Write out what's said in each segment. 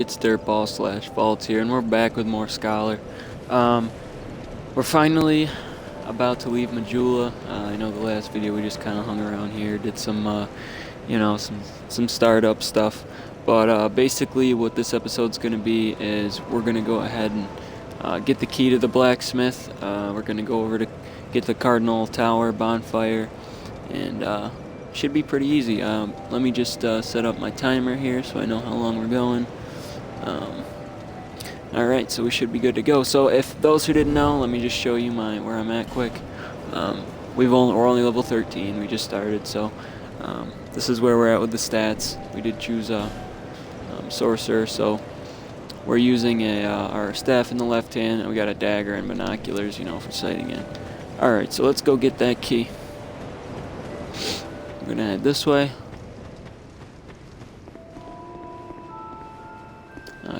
It's Dirtball / Faults here, and we're back with more Scholar. We're finally about to leave Majula. I know the last video we just kind of hung around here, did some, some startup stuff. But basically, what this episode's gonna be is we're gonna go ahead and get the key to the blacksmith. We're gonna go over to get the Cardinal Tower bonfire, and should be pretty easy. Let me just set up my timer here so I know how long we're going. Alright, so we should be good to go. So if those who didn't know, let me just show you where I'm at quick. We're only level 13, we just started, so this is where we're at with the stats. We did choose a sorcerer, so we're using our staff in the left hand, and we got a dagger and binoculars, for sighting in. Alright, so let's go get that key. I'm gonna head this way.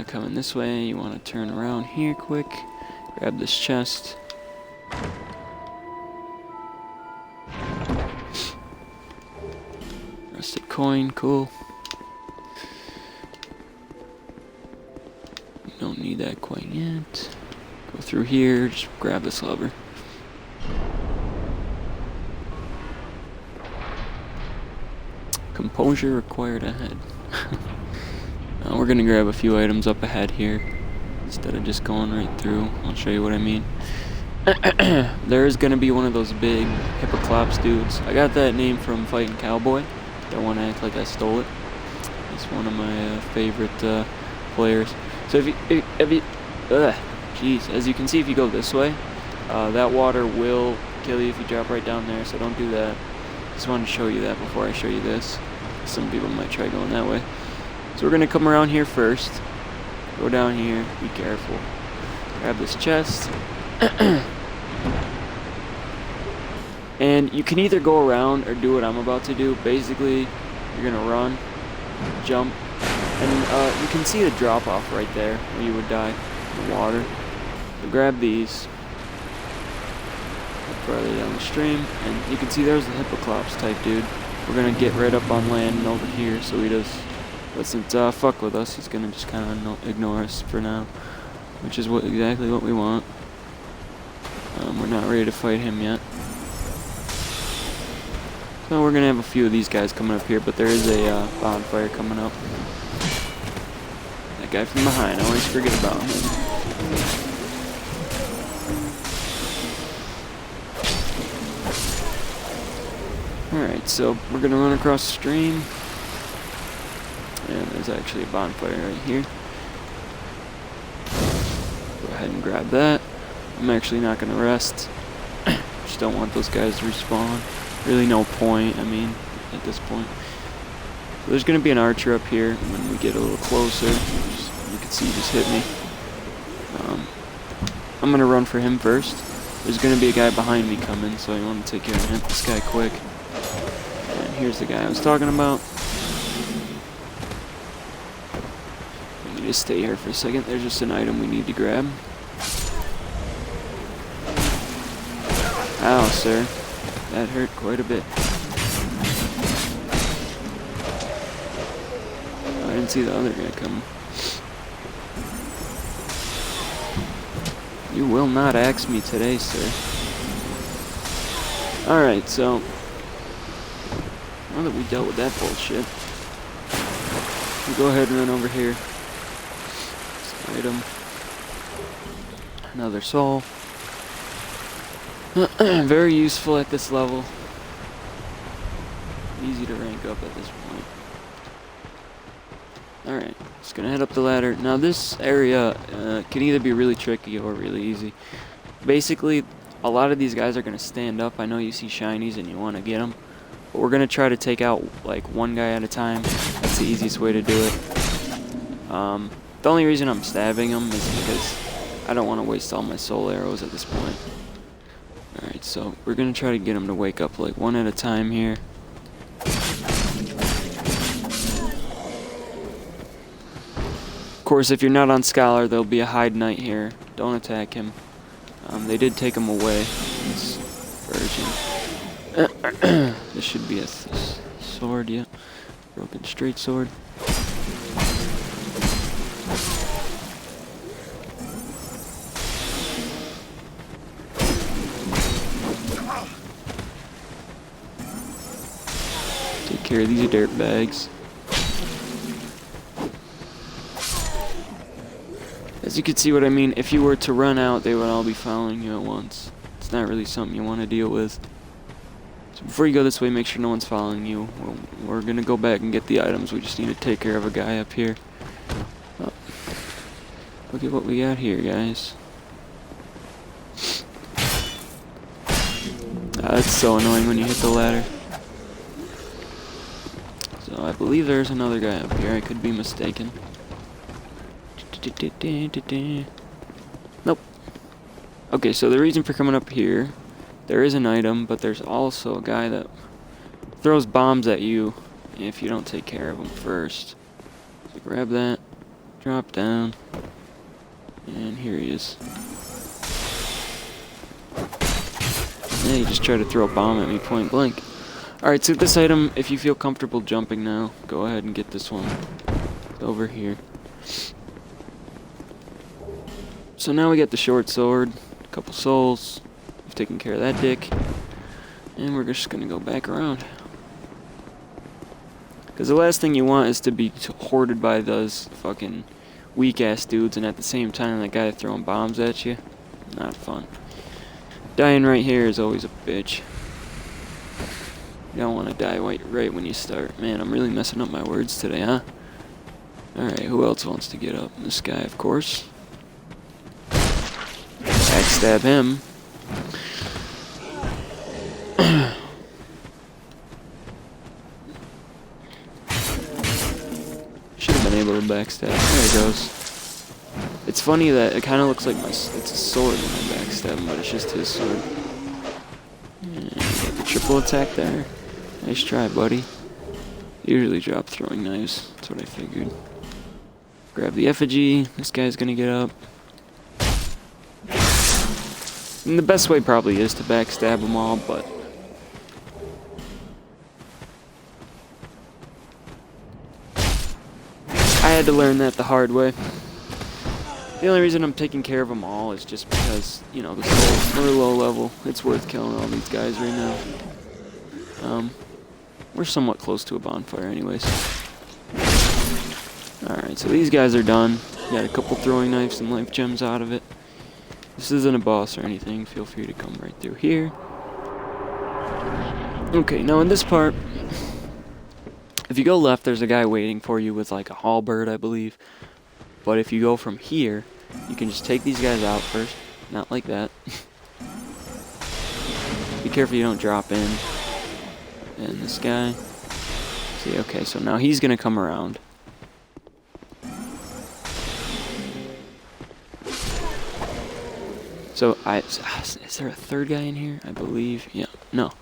Coming this way, you want to turn around here quick, grab this chest. Rusted coin, cool. We don't need that coin yet. Go through here, just grab this lever. Composure required ahead. We're gonna grab a few items up ahead here instead of just going right through. I'll show you what I mean. There is gonna be one of those big hippoclops dudes. I got that name from fighting Cowboy. Don't want to act like I stole it. It's one of my favorite players. So as you can see, if you go this way, that water will kill you if you drop right down there. So don't do that. Just wanted to show you that before I show you this. Some people might try going that way. So we're going to come around here first, go down here, be careful, grab this chest, and you can either go around or do what I'm about to do. Basically, you're going to run, jump, and you can see the drop off right there where you would die in the water. So grab these, farther down the stream, and you can see there's the hippoclops type dude. We're going to get right up on land and over here so he doesn't fuck with us. He's gonna just kind of ignore us for now, which is exactly what we want. We're not ready to fight him yet, so we're gonna have a few of these guys coming up here. But there is a bonfire coming up. That guy from behind, I always forget about him. Alright, so we're gonna run across the stream. And there's actually a bonfire right here. Go ahead and grab that. I'm actually not going to rest. Just don't want those guys to respawn. Really no point, at this point. So there's going to be an archer up here. When we get a little closer, you can see he just hit me. I'm going to run for him first. There's going to be a guy behind me coming, so I want to take care of this guy quick. And here's the guy I was talking about. Just stay here for a second. There's just an item we need to grab. Ow, sir. That hurt quite a bit. I didn't see the other guy coming. You will not axe me today, sir. Alright, so now that we dealt with that bullshit, we'll go ahead and run over here. Item. Another soul. Very useful at this level. Easy to rank up at this point. Alright, just gonna head up the ladder. Now this area can either be really tricky or really easy. Basically, a lot of these guys are gonna stand up. I know you see shinies and you want to get them, but we're gonna try to take out like one guy at a time. That's the easiest way to do it. The only reason I'm stabbing him is because I don't want to waste all my soul arrows at this point. Alright, so we're going to try to get him to wake up like one at a time here. Of course, if you're not on Scholar, there'll be a hide knight here. Don't attack him. They did take him away. This version. This should be a sword, yeah. Broken straight sword. care of these dirt bags. As you can see what I mean, if you were to run out, they would all be following you at once. It's not really something you want to deal with. So before you go this way, make sure no one's following you. We're gonna go back and get the items. We just need to take care of a guy up here. Oh. Look at what we got here, guys. That's so annoying when you hit the ladder. So I believe there's another guy up here. I could be mistaken. Nope. Okay, so the reason for coming up here, there is an item, but there's also a guy that throws bombs at you if you don't take care of him first. So grab that, drop down, and here he is. Yeah, he just tried to throw a bomb at me point blank. Alright, so this item, if you feel comfortable jumping now, go ahead and get this one. It's over here. So now we got the short sword, a couple souls. We've taken care of that dick. And we're just gonna go back around. Because the last thing you want is to be hoarded by those fucking weak-ass dudes, and at the same time that guy throwing bombs at you. Not fun. Dying right here is always a bitch. You don't want to die right when you start. Man, I'm really messing up my words today, huh? Alright, who else wants to get up? This guy, of course. Backstab him. Should have been able to backstab. There he goes. It's funny that it kind of looks like it's a sword when I backstab him, but it's just his sword. And get the triple attack there. Nice try, buddy. Usually drop throwing knives. That's what I figured. Grab the effigy. This guy's gonna get up. And the best way probably is to backstab them all, but I had to learn that the hard way. The only reason I'm taking care of them all is just because, you know, the souls are low level. It's worth killing all these guys right now. We're somewhat close to a bonfire anyways. Alright, so these guys are done. Got a couple throwing knives and life gems out of it. This isn't a boss or anything. Feel free to come right through here. Okay, now in this part, if you go left, there's a guy waiting for you with like a halberd, I believe. But if you go from here, you can just take these guys out first. Not like that. Be careful you don't drop in. And this guy. See, okay, so now he's gonna come around. So, is there a third guy in here? I believe. Yeah, no.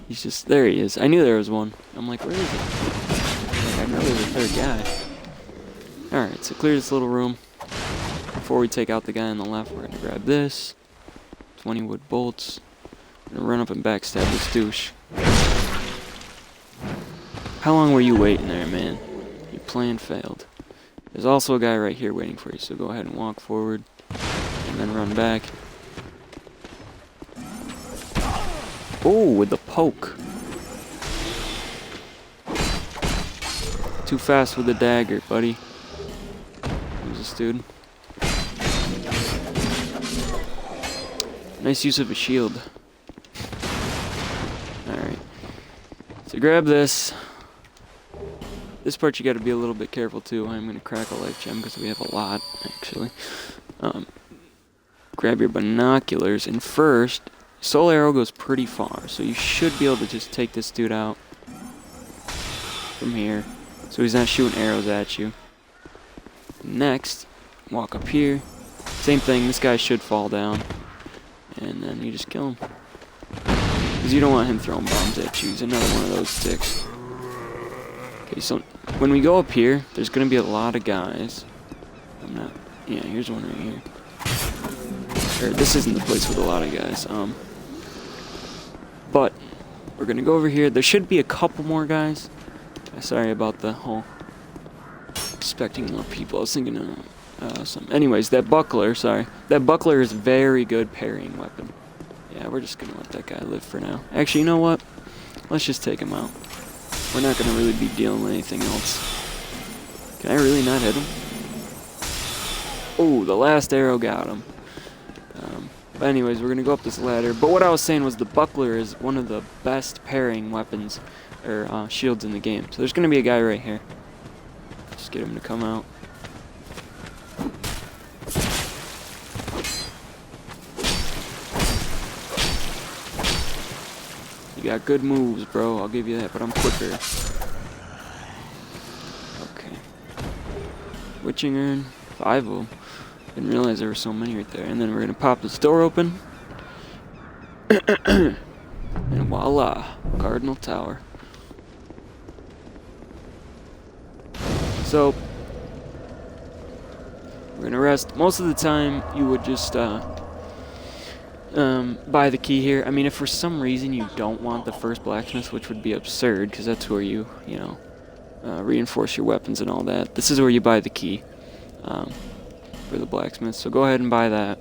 He's just, there he is. I knew there was one. I'm like, where is he? Like, I know there's a third guy. Alright, so clear this little room. Before we take out the guy on the left, we're gonna grab this. 20 wood bolts. I'm gonna run up and backstab this douche. How long were you waiting there, man? Your plan failed. There's also a guy right here waiting for you, so go ahead and walk forward. And then run back. Oh, with the poke. Too fast with the dagger, buddy. Who's this dude? Nice use of a shield. Alright. So grab this. This part you gotta be a little bit careful too. I'm gonna crack a life gem because we have a lot, actually. Grab your binoculars, and first, soul arrow goes pretty far, so you should be able to just take this dude out from here, so he's not shooting arrows at you. Next, walk up here, same thing, this guy should fall down, and then you just kill him, because you don't want him throwing bombs at you. He's another one of those sticks. Okay, so when we go up here, there's going to be a lot of guys. Yeah, here's one right here. This isn't the place with a lot of guys, but we're gonna go over here. There should be a couple more guys. Sorry about the whole expecting more people. I was thinking some. Anyways, that buckler, that buckler is very good parrying weapon. Yeah, we're just gonna let that guy live for now. Actually, you know what? Let's just take him out. we're not gonna really be dealing with anything else. Can I really not hit him? Oh, the last arrow got him. But anyways, we're gonna go up this ladder. But what I was saying was the buckler is one of the best pairing weapons or shields in the game. So there's gonna be a guy right here. Just get him to come out. You got good moves, bro. I'll give you that, but I'm quicker. Okay. Witching urn, 5 of them. Didn't realize there were so many right there. And then we're gonna pop this door open. And voila, Cardinal Tower. So we're gonna rest. Most of the time, you would just buy the key here. I mean, if for some reason you don't want the first blacksmith, which would be absurd, because that's where you know, reinforce your weapons and all that. This is where you buy the key for the blacksmith. So go ahead and buy that.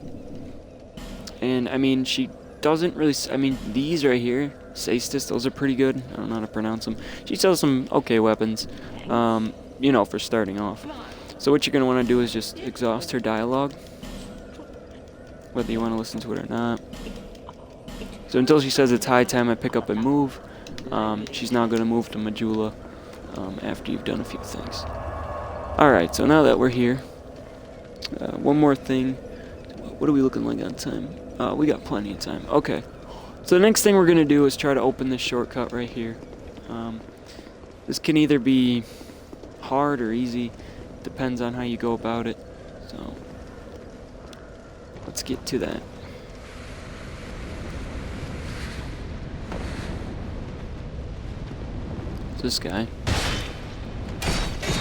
And I mean, she doesn't really. I mean, these right here, Sastis, those are pretty good. I don't know how to pronounce them. She sells some okay weapons, you know, for starting off. So what you're gonna want to do is just exhaust her dialogue, whether you want to listen to it or not. So until she says it's high time I pick up and move, she's now going to move to Majula after you've done a few things. Alright, so now that we're here, one more thing. What are we looking like on time? We got plenty of time. Okay. So the next thing we're going to do is try to open this shortcut right here. This can either be hard or easy. Depends on how you go about it. So let's get to that. This guy.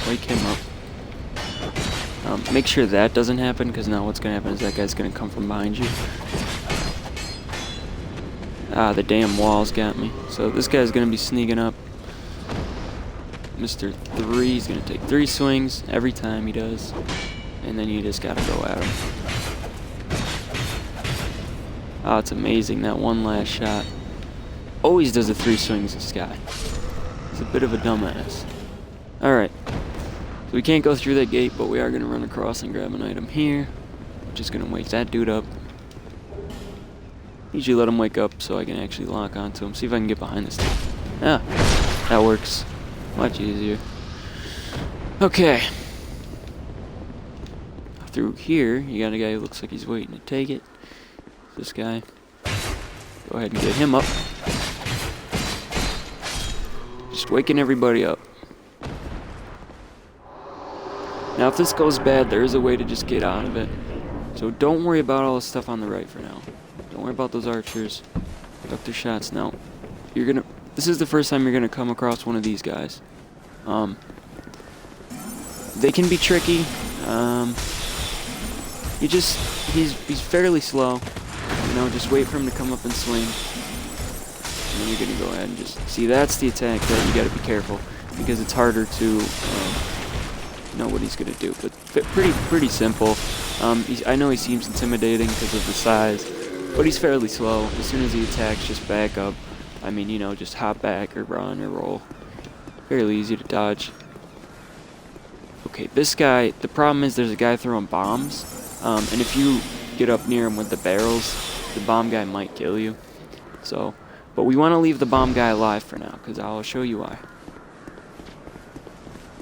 Wake him up. Make sure that doesn't happen, because now what's going to happen is that guy's going to come from behind you. Ah, the damn walls got me. So this guy's going to be sneaking up. Mr. 3, he's going to take 3 swings every time he does. And then you just got to go at him. Oh, it's amazing, that one last shot. Always does the 3 swings, this guy. He's a bit of a dumbass. Alright. So we can't go through that gate, but we are going to run across and grab an item here. Just going to wake that dude up. Usually let him wake up so I can actually lock onto him. See if I can get behind this thing. Ah, that works. Much easier. Okay. Through here, you got a guy who looks like he's waiting to take it. This guy. Go ahead and get him up. Just waking everybody up. Now if this goes bad, there is a way to just get out of it. So don't worry about all the stuff on the right for now. Don't worry about those archers. Duck their shots. Now, this is the first time you're gonna come across one of these guys. They can be tricky. He's fairly slow. You know, just wait for him to come up and swing. And then you're gonna go ahead and just see, that's the attack that you gotta be careful, because it's harder to know what he's gonna do. But pretty simple. I know he seems intimidating because of the size, but he's fairly slow. As soon as he attacks, just back up. I mean, you know, just hop back or run or roll. Fairly easy to dodge. Okay, this guy, the problem is there's a guy throwing bombs, and if you get up near him with the barrels, the bomb guy might kill you. So, but we want to leave the bomb guy alive for now, because I'll show you why.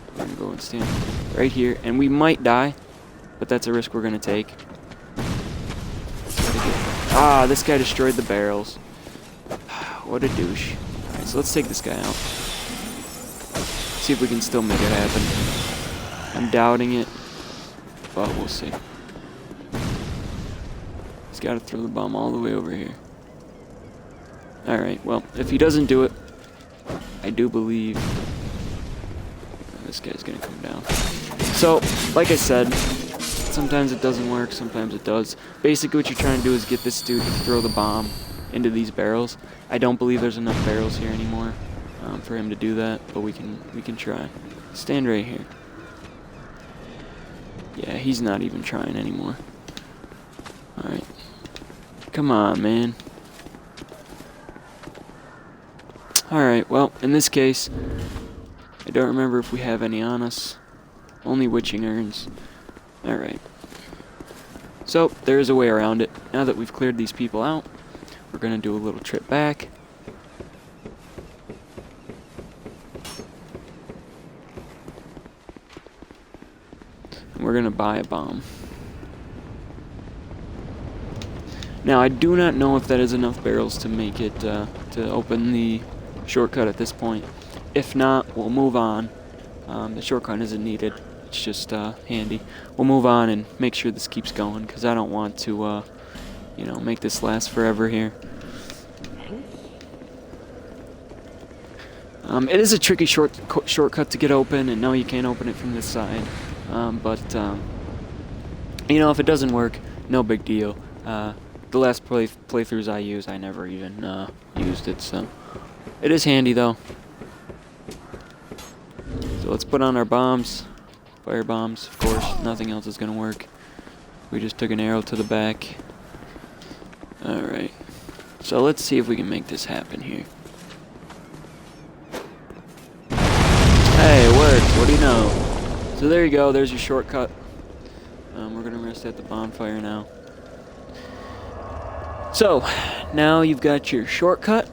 We're going to go and stand right here, and we might die, but that's a risk we're going to take. Ah, this guy destroyed the barrels. What a douche. Alright, so let's take this guy out. See if we can still make it happen. I'm doubting it, but we'll see. He's got to throw the bomb all the way over here. Alright, well, if he doesn't do it, I do believe this guy's going to come down. So, like I said, sometimes it doesn't work, sometimes it does. Basically what you're trying to do is get this dude to throw the bomb into these barrels. I don't believe there's enough barrels here anymore for him to do that, but we can try. Stand right here. Yeah, he's not even trying anymore. Alright. Come on, man. Alright, well, in this case, I don't remember if we have any on us. Only witching urns. Alright. So, there's a way around it. Now that we've cleared these people out, we're going to do a little trip back. And we're going to buy a bomb. Now, I do not know if that is enough barrels to make it, to open the shortcut at this point. If not, we'll move on. The shortcut isn't needed. It's just handy. We'll move on and make sure this keeps going, because I don't want to, you know, make this last forever here. It is a tricky shortcut to get open, and no, you can't open it from this side. You know, if it doesn't work, no big deal. The last playthroughs I used, I never even used it, so it is handy though. So let's put on our bombs. Fire bombs, of course. Nothing else is gonna work. We just took an arrow to the back. Alright. So let's see if we can make this happen here. Hey, it works. What do you know? So there you go. There's your shortcut. We're gonna rest at the bonfire now. So, now you've got your shortcut.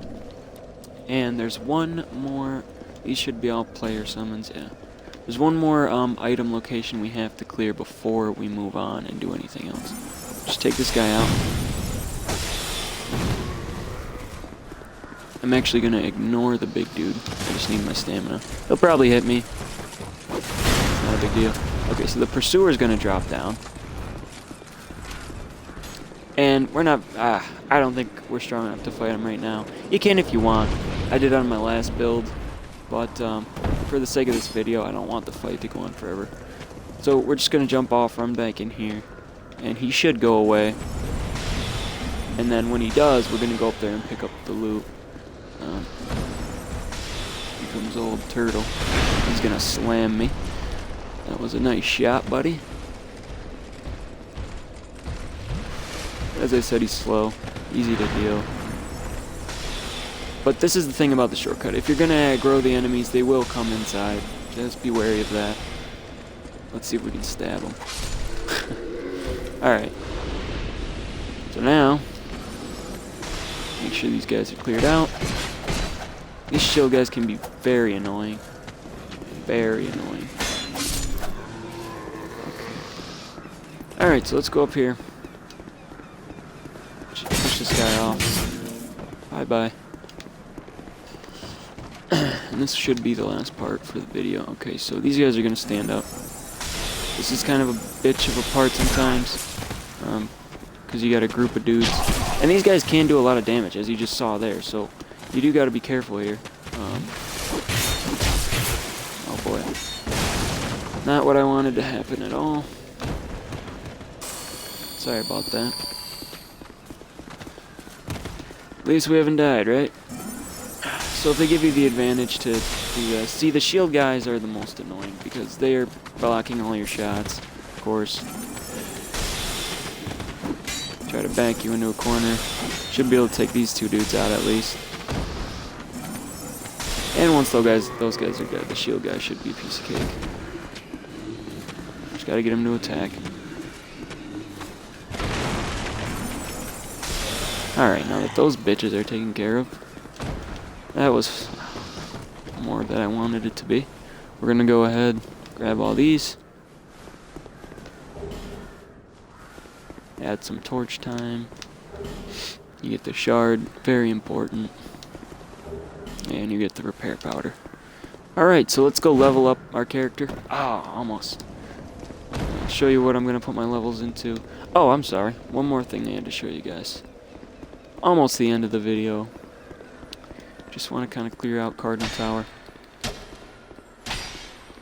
And there's one more. These should be all player summons, yeah. There's one more item location we have to clear before we move on and do anything else. Just take this guy out. I'm actually going to ignore the big dude. I just need my stamina. He'll probably hit me. Not a big deal. Okay, so the pursuer is going to drop down. And we're not... I don't think we're strong enough to fight him right now. You can if you want. I did on my last build. But for the sake of this video, I don't want the fight to go on forever. So we're just going to jump off, run back in here. And he should go away. And then when he does, we're going to go up there and pick up the loot. Here comes old turtle. He's going to slam me. That was a nice shot, buddy. As I said, he's slow. Easy to deal. But this is the thing about the shortcut. If you're going to aggro the enemies, they will come inside. Just be wary of that. Let's see if we can stab them. Alright. So now, make sure these guys are cleared out. These shield guys can be very annoying. Very annoying. Okay. Alright, so let's go up here. Push this guy off. Bye-bye. And this should be the last part for the video. Okay, so these guys are going to stand up. This is kind of a bitch of a part sometimes. Because you got a group of dudes. And these guys can do a lot of damage, as you just saw there. So you do got to be careful here. Oh boy. Not what I wanted to happen at all. Sorry about that. At least we haven't died, right? So if they give you the advantage to see, the shield guys are the most annoying because they are blocking all your shots, of course. Try to back you into a corner. Should be able to take these two dudes out at least. And once those guys are dead, the shield guy should be a piece of cake. Just gotta get him to attack. Alright, now that those bitches are taken care of, that was more than I wanted it to be. We're gonna go ahead, grab all these. Add some torch time. You get the shard, very important. And you get the repair powder. Alright, so let's go level up our character. Ah, almost. I'll show you what I'm gonna put my levels into. Oh, I'm sorry. One more thing I had to show you guys. Almost the end of the video. Just want to kind of clear out Cardinal Tower.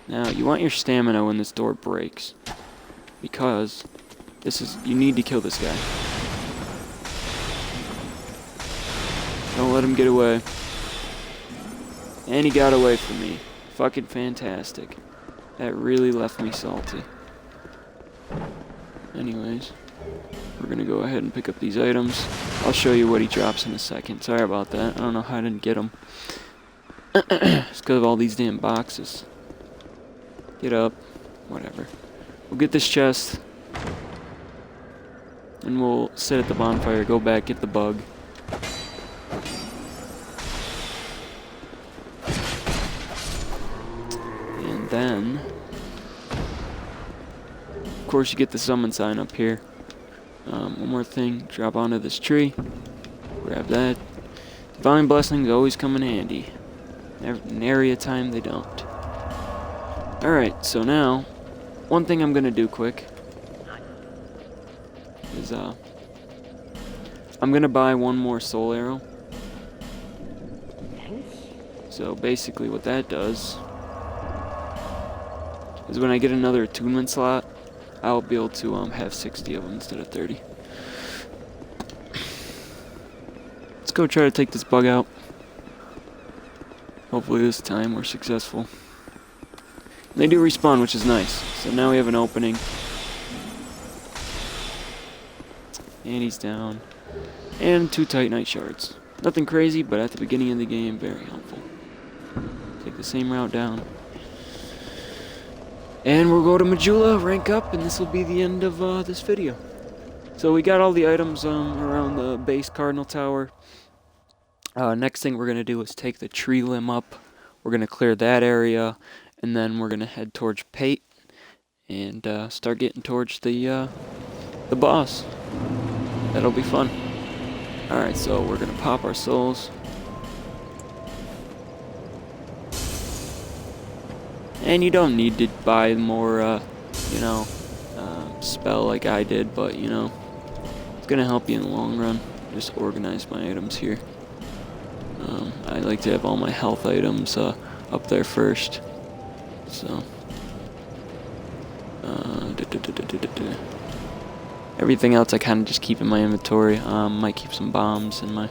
Now, you want your stamina when this door breaks. Because you need to kill this guy. Don't let him get away. And he got away from me. Fucking fantastic. That really left me salty. Anyways, we're gonna go ahead and pick up these items. I'll show you what he drops in a second. Sorry about that. I don't know how I didn't get them. It's because of all these damn boxes. Get up. Whatever. We'll get this chest. And we'll sit at the bonfire, go back, get the bug. And then, of course, you get the summon sign up here. One more thing, drop onto this tree. Grab that. Divine blessings always come in handy. Nary a time they don't. Alright, so now, one thing I'm gonna do quick is I'm gonna buy one more soul arrow. So basically what that does is when I get another attunement slot, I'll be able to have 60 of them instead of 30. Let's go try to take this bug out. Hopefully this time we're successful. They do respawn, which is nice. So now we have an opening. And he's down. And 2 Titanite shards. Nothing crazy, but at the beginning of the game, very helpful. Take the same route down. And we'll go to Majula, rank up, and this will be the end of this video. So we got all the items around the base Cardinal Tower. Next thing we're going to do is take the tree limb up. We're going to clear that area, and then we're going to head towards Pate and start getting towards the boss. That'll be fun. Alright, so we're going to pop our souls. And you don't need to buy more, spell like I did, but, it's going to help you in the long run. Just organize my items here. I like to have all my health items up there first. So, everything else I kind of just keep in my inventory. Might keep some bombs and my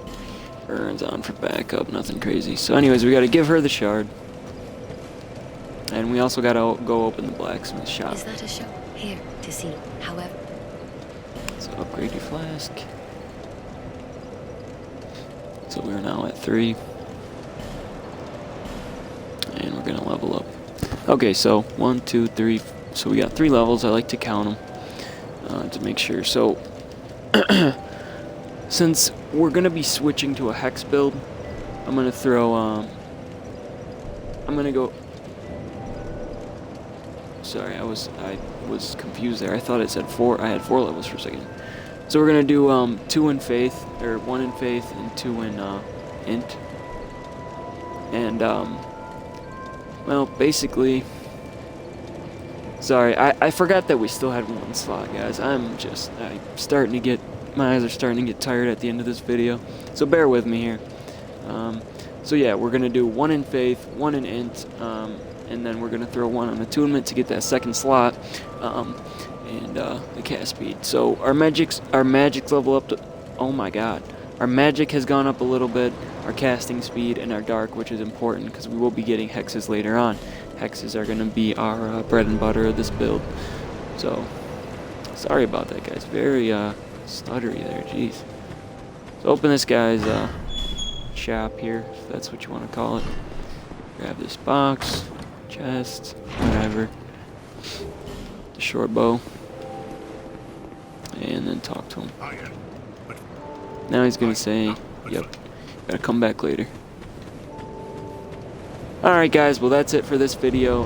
urns on for backup. Nothing crazy. So anyways, we got to give her the shard. And we also got to go open the blacksmith shop. Is that a shop? Here, to see, however. So upgrade your flask. So we're now at 3. And we're going to level up. Okay, so 1, 2, 3. So we got 3 levels. I like to count them to make sure. So since we're going to be switching to a hex build, I'm going to throw... I'm going to go... Sorry, I was confused there. I thought it said 4. I had 4 levels for a second. So we're gonna do 2 in faith, or 1 in faith, and 2 in int. And well, basically, sorry, I forgot that we still had 1 slot, guys. I'm starting to get, my eyes are starting to get tired at the end of this video. So bear with me here. So yeah, we're gonna do 1 in faith, 1 in int. And then we're going to throw 1 on attunement to get that 2nd slot, and the cast speed. So our magic's level up to, oh my god, our magic has gone up a little bit, our casting speed, and our dark, which is important because we will be getting hexes later on. Hexes are going to be our bread and butter of this build. So, sorry about that, guys. Very stuttery there, jeez. So open this guy's shop here, if that's what you want to call it. Grab this box. Chest, whatever, the short bow, and then talk to him. Now he's gonna say, yep, gotta come back later. Alright guys, well that's it for this video.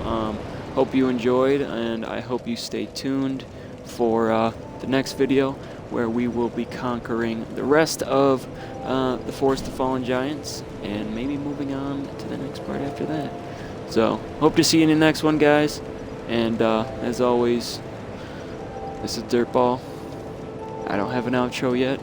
Hope you enjoyed, and I hope you stay tuned for the next video where we will be conquering the rest of the Forest of Fallen Giants, and maybe moving on to the next part after that. So, hope to see you in the next one, guys. And, as always, this is Dirtball. I don't have an outro yet,